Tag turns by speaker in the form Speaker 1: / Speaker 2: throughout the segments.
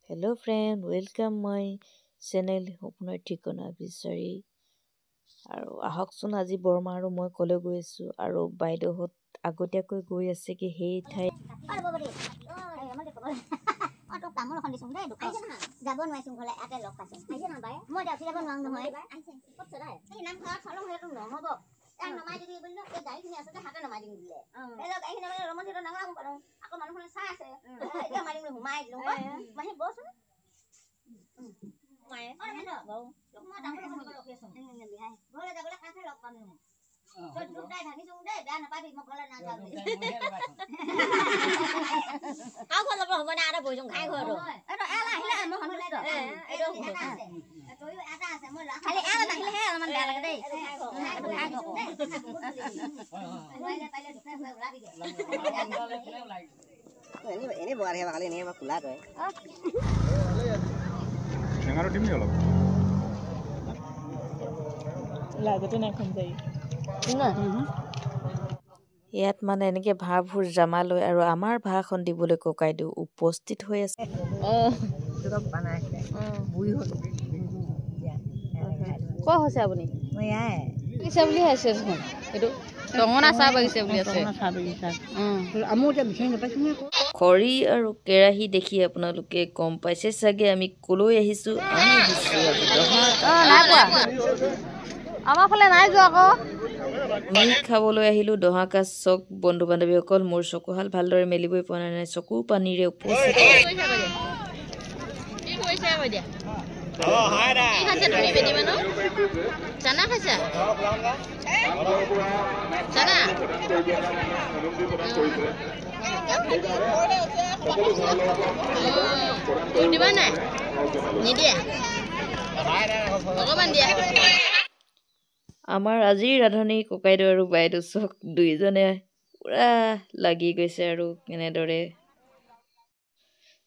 Speaker 1: Hello friend, welcome my channel আপোনাৰ ঠিকনা বিচাৰি আৰু আহকচোন আজি বৰমা আৰু মই কলে গৈ আছো আৰু বাইদেউহত আগতীয়াকৈ গৈ আছে কি সেই ঠাই
Speaker 2: যাব নোৱাৰিছো ঘৰলে আতে লগ পাইছো আহিছে না বাই মই যাও যাব নোৱাং নহয় আহিছে কত চলাই এই নাম ঘৰত চলং হেতু নহব এক নমাই দিবি বলি এই গাড়ীখিনি আছে হাতে নমাই দিম দিলে এই গাড়ীখিনি মানে ৰমন হেতু নাঙাম পাৰো আকৌ মানুহখনে চাই আছে এতিয়া মাৰিম ঘুমাই দিলো মাহি বসুন মায়ে অ হেন গও মই ডাঙৰ কথা লগ আছো বিহাই ঘৰলে যাবলে কাছে লগ পাম নহয় তই দুটাই ভাঙিছো দে বেয়া নাপাবি মই ঘৰলে না যাও কাও ঘৰ যাব হ'ব না আৰু বইজং খাই ঘৰ এটো এলা আহিলে মই হনলে এটো তইও এটা আছে মই খালি এলা নাহিলে হে অলপমান বেয়া লাগে দেই পাইলে দুখাই হৈ ওলাবি এনে বহাৰে বাকালে এনে খোলা তই
Speaker 3: Nengaruh tim ya lo.
Speaker 4: লাগতে নাই খন যাই
Speaker 1: ইয়াত মানে এনেকে ভাবোৰ জমা লৈ আৰু আমাৰ ভাষণ দিবলৈ ককাইদেউ উপস্থিত হৈ আছে
Speaker 4: ক হৈছে আপুনি বাগিচা বুলি আছে দেখোন এইটো টঙনা চাহ বাগিচা বুলি আছে আমো এতিয়া বিচাৰি নাপাইছো
Speaker 1: খৰি আৰু কেৰাহী দেখি আপোনালোকে গম পাইছে চাগে আমি কলৈ আহিছো
Speaker 4: আমাৰ ফালে নাই যোৱা আকৌ
Speaker 1: আমি খাবলৈ আহিলো দহাকাজ চক বন্ধু বান্ধৱীসকল মোৰ চকুহাল ভালদৰে মেলিবই পৰা নাই চকু পানীৰে উপস্থিত আমাৰ আজিৰ ৰান্ধনি ককাইদেউ আৰু বাইদেউ চক দুইজনে পুৰা লাগি গৈছে আৰু এনেদৰে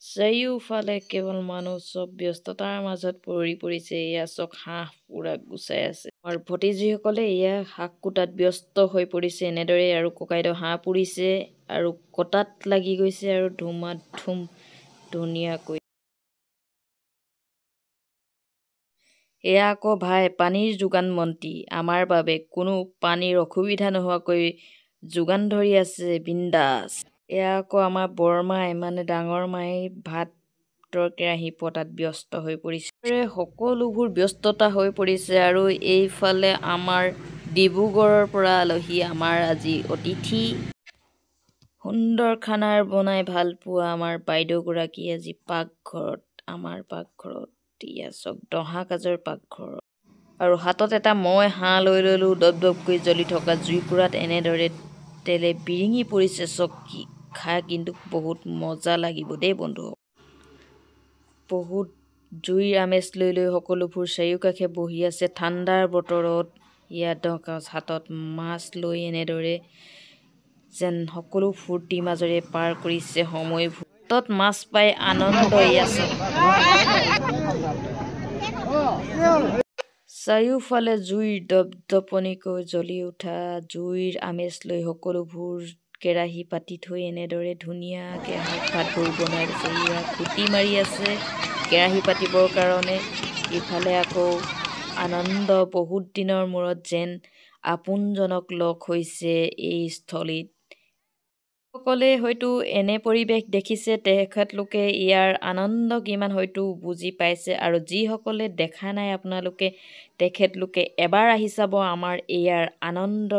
Speaker 1: চাৰিওফালে কেৱল মানুহ চব ব্যস্ততাৰ মাজত পৰি পৰিছে এয়া চক হাঁহ পুৰা গুচাই আছে আমাৰ ভতিজীসকলে এয়া শাক কুটাত ব্যস্ত হৈ পৰিছে এনেদৰে আৰু ককাইদেউ হাঁহ পুৰিছে আৰু কটাত লাগি গৈছে আৰু ধুমা ধুম ধুনীয়াকৈ এয়া আকৌ ভাই পানীৰ যোগান মন্ত্ৰী আমাৰ বাবে কোনো পানীৰ অসুবিধা নোহোৱাকৈ যোগান ধৰি আছে বিন্দাস এয়া আকৌ আমাৰ বৰমাই মানে ডাঙৰ মাই ভাতৰ কেৰাহী পতাত ব্যস্ত হৈ পৰিছে সকলোবোৰ ব্যস্ততা হৈ পৰিছে আৰু এইফালে আমাৰ ডিব্ৰুগড়ৰ পৰা আলহী আমাৰ আজি অতিথি সুন্দৰ খানাৰ বনাই ভাল পোৱা আমাৰ বাইদেউগৰাকী আজি পাকঘৰত আমাৰ পাকঘৰত দিয়া চক দহা কাজৰ পাকঘৰত আৰু হাতত এটা মই হাঁহ লৈ ললো দপদপকৈ জ্বলি থকা জুইকুৰাত এনেদৰে তেলে বিৰিঙি পৰিছে চক কি খাই কিন্তু বহুত মজা লাগিব দেই বন্ধু বহুত জুইৰ আমেজ লৈ লৈ সকলোবোৰ চাৰিওকাষে বহি আছে ঠাণ্ডাৰ বতৰত ইয়াত হাতত মাছ লৈ এনেদৰে যেন সকলো ফূৰ্তিৰ মাজেৰে পাৰ কৰিছে সময়বোৰ তত মাছ পাই আনন্দ আছে চাৰিওফালে জুইৰ দপদপনিকৈ জ্বলি উঠা জুইৰ আমেজ লৈ সকলোবোৰ কেৰাহী পাতি থৈ এনেদৰে ধুনীয়াকৈ শাক ভাতবোৰ বনাই দিছে ইয়াত খুটি মাৰি আছে কেৰাহী পাতিবৰ কাৰণে ইফালে আকৌ আনন্দ বহুত দিনৰ মূৰত যেন আপোনজনক লগ হৈছে এই স্থলীত সকলে হয়তো এনে পৰিৱেশ দেখিছে তেখেতলোকে ইয়াৰ আনন্দ কিমান হয়তো বুজি পাইছে আৰু যিসকলে দেখা নাই আপোনালোকে তেখেতলোকে এবাৰ আহি চাব আমাৰ ইয়াৰ আনন্দ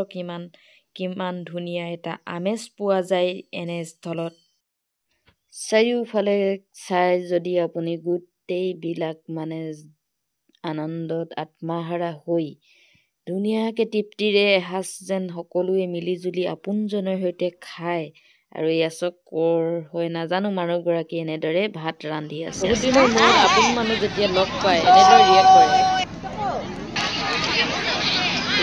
Speaker 1: কিমান ধুনীয়া এটা আমেজ পোৱা যায় এনে স্থলত চাৰিওফালে চাই যদি আপুনি গোটেইবিলাক মানে আনন্দত আত্মহাৰা হৈ ধুনীয়াকৈ তৃপ্তিৰে এসাঁজ যেন সকলোৱে মিলিজুলি আপোনজনৰ সৈতে খায় আৰু এয়া চক কৰ হৈ নাজানো মানুহগৰাকী এনেদৰে ভাত ৰান্ধি আছে বহুত দিনৰ মূৰত আপোন মানুহ যেতিয়া লগ পায় এনেদৰে ৰিয়েক্ট কৰে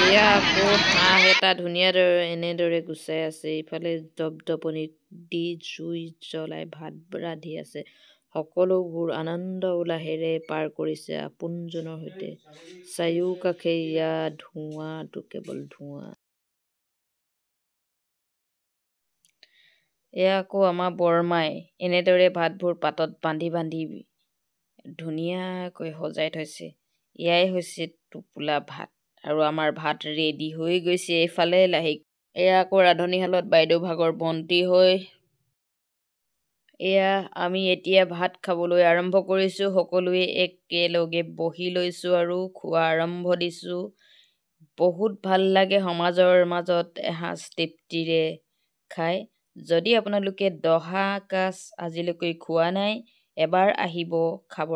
Speaker 1: এয়া আকৌ হাঁহ এটা ধুনীয়াদৰে এনেদৰে গুচাই আছে ইফালে দপদপনি দি জুই জ্বলাই ভাত ৰান্ধি আছে সকলোবোৰ আনন্দ উল্লাহেৰে পাৰ কৰিছে আপোনজনৰ সৈতে চাৰিওকাষে ইয়াত ধোঁৱাটো কেৱল ধোঁৱা এয়া আকৌ আমাৰ বৰমাই এনেদৰে ভাতবোৰ পাতত বান্ধি ধুনীয়াকৈ সজাই থৈছে এয়াই হৈছে টোপোলা ভাত আৰু আমাৰ ভাত ৰেডি হৈ গৈছে এইফালে লাহি এয়া আকৌ ৰান্ধনীশালত বাইদেউ ভাগৰ বন্তি হৈ এয়া আমি এতিয়া ভাত খাবলৈ আৰম্ভ কৰিছোঁ সকলোৱে একেলগে বহি লৈছোঁ আৰু খোৱা আৰম্ভ দিছোঁ বহুত ভাল লাগে সমাজৰ মাজত এসাঁজ তৃপ্তিৰে খাই যদি আপোনালোকে দহা কাজ আজিলৈকে খোৱা নাই এবাৰ আহিব খাবৰ